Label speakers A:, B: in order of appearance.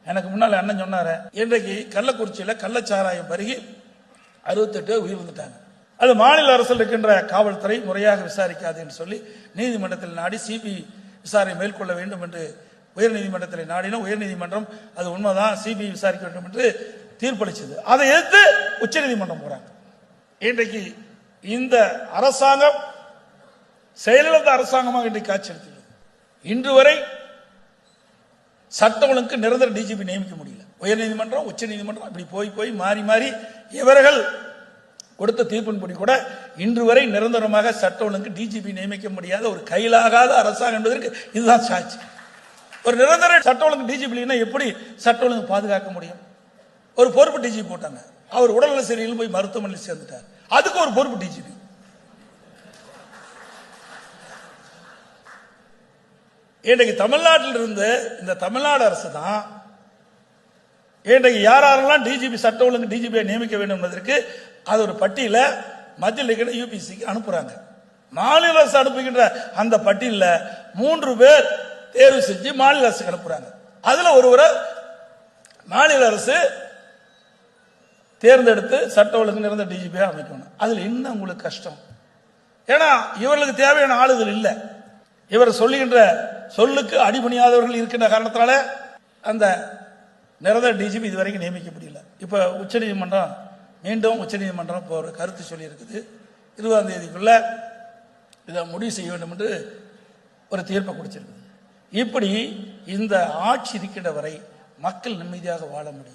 A: எனக்கு முன்னால அண்ணன் சொன்னாரு, இன்றைக்கு கள்ளக்குறிச்சியில கள்ளச்சாராயம் பருகி 68 உயிரிழந்துட்டாங்க. அது மாநில அரசில் இருக்கின்ற காவல்துறை முறையாக விசாரிக்காது என்று சொல்லி நீதிமன்றத்தில் நாடி சிபிஐ விசாரணை மேற்கொள்ள வேண்டும் என்று உயர்நீதிமன்றத்தில் நாடினோம். உயர்நீதிமன்றம் அது உண்மைதான், சிபிஐ விசாரிக்க வேண்டும் என்று தீர்ப்பளிச்சது. அதை எதிர்த்து உச்சநீதிமன்றம் போறாங்க. இன்றைக்கு இந்த அரசாங்கம் செயலிழந்த அரசாங்கமாக இன்றைக்கு காட்சியளித்துள்ளது. இன்று வரை சட்ட ஒழுங்கு நிரந்தர டிஜிபி நியமிக்க முடியல. உயர்நீதிமன்றம் உச்ச நீதிமன்றம் இப்படி போய் மாறி மாறி இவர்கள் கொடுத்த தீர்ப்பின்படி கூட இன்று வரை நிரந்தரமாக சட்ட ஒழுங்கு டிஜிபி நியமிக்க முடியாத ஒரு கையிலாகாத அரசாங்கம் என்பதற்கு இதுதான் சாட்சி. ஒரு நிரந்தர சட்ட ஒழுங்கு டிஜிபி எப்படி சட்ட ஒழுங்கு பாதுகாக்க முடியும்? ஒரு பொறுப்பு டிஜிபி போட்டாங்க, அவர் உடல்நல சரியில்லை போய் மருத்துவமனையில் சேர்ந்துட்டார், அதுக்கு ஒரு பொறுப்பு டிஜிபி. இன்றைக்கு தமிழ்நாட்டில் இருந்து இந்த தமிழ்நாடு அரசு தான் இன்றைக்கு யாரெல்லாம் டிஜிபி சட்ட ஒழுங்கு டிஜிபியை நியமிக்க வேண்டும் என்பதற்கு அது ஒரு பட்டியல மத்தியில் இருக்கிற யூபிசிக்கு அனுப்புறாங்க. மாநில அரசு அனுப்புகின்ற அந்த பட்டியலில் 3 பேர் தேர்வு செஞ்சு மாநில அரசுக்கு அனுப்புறாங்க. அதுல ஒருவரை மாநில அரசு தேர்ந்தெடுத்து சட்ட ஒழுங்கு நிரந்தர டிஜிபியா அமைக்கணும். அதுல என்ன உங்களுக்கு கஷ்டம்? ஏன்னா இவர்களுக்கு தேவையான ஆளுகள் இல்லை. இவர் சொல்லுகின்ற சொல்லுக்கு அடிபணியாதவர்கள் இருக்கின்ற காரணத்தினால அந்த நிரந்தர டிஜிபி இதுவரைக்கும் நியமிக்க முடியல. இப்ப உச்சநீதிமன்றம் மீண்டும் உச்சநீதிமன்றம் இப்போ ஒரு கருத்து சொல்லி இருக்குது. 20ஆம் தேதிக்குள்ள இதை முடிவு செய்ய வேண்டும் என்று ஒரு தீர்ப்பை கொடுத்திருக்குது. இப்படி இந்த ஆட்சி இருக்கின்ற வரை மக்கள் நிம்மதியாக வாழ முடியும்.